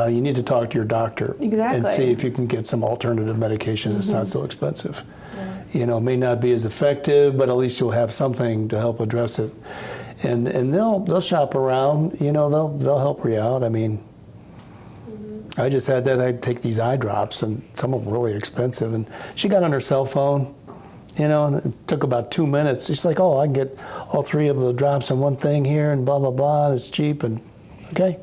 you need to talk to your doctor and see if you can get some alternative medication that's not so expensive. You know, it may not be as effective, but at least you'll have something to help address it. And they'll shop around. You know, they'll help you out. I mean, I just had that. I'd take these eye drops, and some of them were really expensive. And she got on her cell phone, you know, and it took about 2 minutes. She's like, "Oh, I can get all 3 of the drops in one thing here, and blah blah blah. And it's cheap." And okay.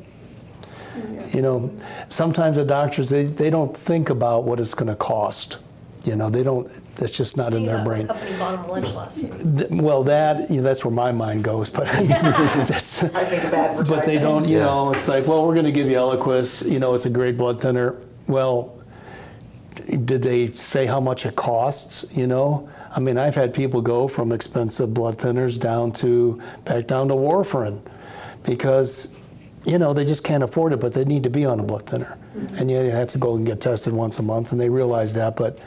You know, sometimes the doctors, they don't think about what it's going to cost. You know, they don't, that's just not in their brain. Company bought them lunch last week. Well, that, you know, that's where my mind goes, but I mean, that's, I think of advertising. but they don't, you know, it's like, well, we're going to give you Eliquis, you know, it's a great blood thinner. Well, did they say how much it costs, you know? I mean, I've had people go from expensive blood thinners back down to warfarin because, you know, they just can't afford it, but they need to be on a blood thinner. And you have to go and get tested once a month, and they realize that. But,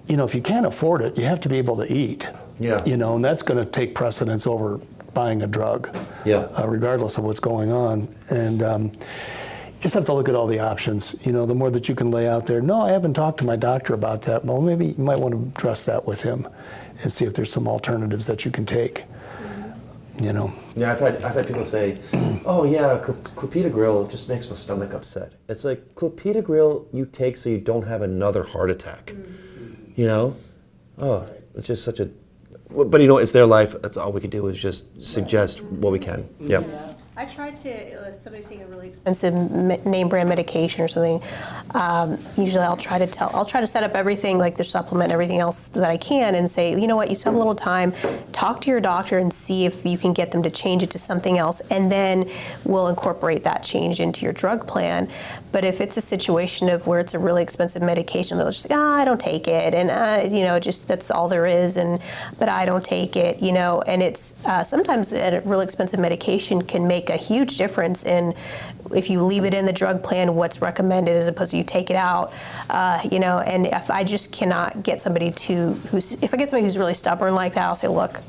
you know, if you can't afford it, you have to be able to eat. Yeah. You know, and that's going to take precedence over buying a drug, regardless of what's going on. And you just have to look at all the options. You know, the more that you can lay out there. No, I haven't talked to my doctor about that. Well, maybe you might want to address that with him and see if there's some alternatives that you can take. You know. Yeah, I've had people say, "Oh yeah, clopidogrel just makes my stomach upset." It's like clopidogrel you take so you don't have another heart attack. You know, it's just such a. But you know, it's their life. That's all we can do is just suggest what we can. Yeah. I tried to, if somebody's taking a really expensive name brand medication or something, usually I'll try to set up everything, like the supplement, everything else that I can, and say, you know what, you still have a little time, talk to your doctor and see if you can get them to change it to something else, and then we'll incorporate that change into your drug plan. But if it's a situation of where it's a really expensive medication, they'll just say, I don't take it, and you know, just that's all there is, but I don't take it, you know, and it's sometimes a really expensive medication can make a huge difference in if you leave it in the drug plan, what's recommended as opposed to you take it out, you know. And if I just cannot get somebody if I get somebody who's really stubborn like that, I'll say, look,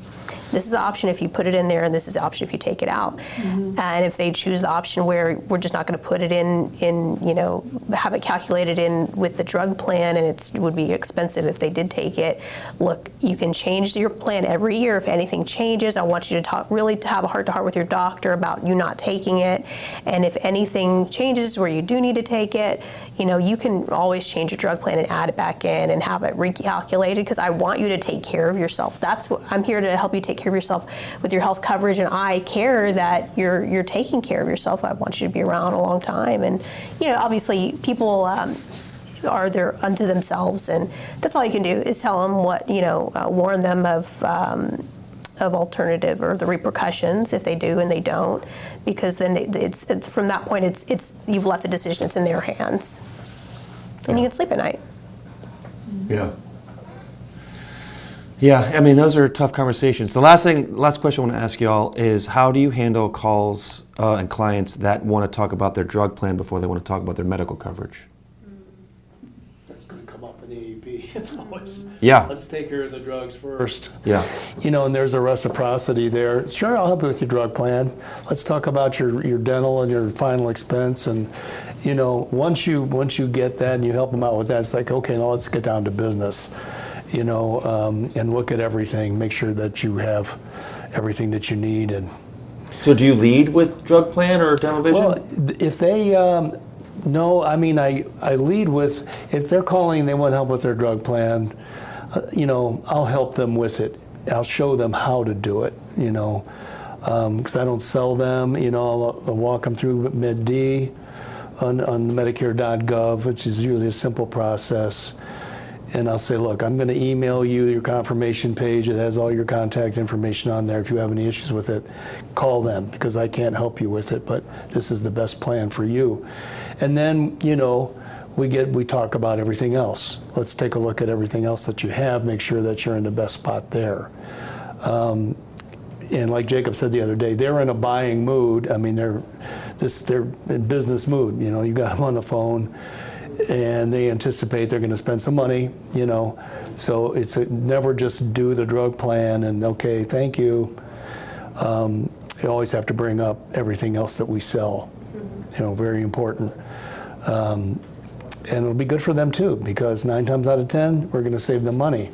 this is the option if you put it in there, and this is the option if you take it out. And if they choose the option where we're just not going to put it in, you know, have it calculated in with the drug plan, and it would be expensive if they did take it. Look, you can change your plan every year. If anything changes, I want you to really have a heart-to-heart with your doctor about you not taking it. And if anything changes where you do need to take it, you know, you can always change your drug plan and add it back in and have it recalculated, because I want you to take care of yourself. That's what I'm here to help you take care of yourself with your health coverage, and I care that you're taking care of yourself. I want you to be around a long time. And, you know, obviously people are there unto themselves, and that's all you can do is tell them what, you know, warn them of alternative or the repercussions if they do and they don't, because then it's from that point it's you've left the decision, it's in their hands, and you can sleep at night. Yeah, I mean, those are tough conversations. The last question I want to ask y'all is, how do you handle calls and clients that want to talk about their drug plan before they want to talk about their medical coverage? That's going to come up in the AEP. It's always, let's take care of the drugs first. Yeah. You know, and there's a reciprocity there. Sure, I'll help you with your drug plan. Let's talk about your dental and your final expense. And, you know, once you get that and you help them out with that, it's like, okay, now let's get down to business. You know, and look at everything, make sure that you have everything that you need. And so do you lead with drug plan or dental vision? Well, if they, no, I mean, I lead with, if they're calling and they want help with their drug plan, you know, I'll help them with it. I'll show them how to do it, you know, because I don't sell them, you know, I'll walk them through MedD on Medicare.gov, which is usually a simple process. And I'll say, look, I'm going to email you your confirmation page. It has all your contact information on there. If you have any issues with it, call them, because I can't help you with it, but this is the best plan for you. And then, you know, we talk about everything else. Let's take a look at everything else that you have, make sure that you're in the best spot there. And like Jacob said the other day, they're in a buying mood. I mean, they're in business mood. You know, you got them on the phone, and they anticipate they're going to spend some money, you know. So it's never just do the drug plan and, okay, thank you. You always have to bring up everything else that we sell. very important. And it'll be good for them too, because 9 times out of 10, we're going to save them money.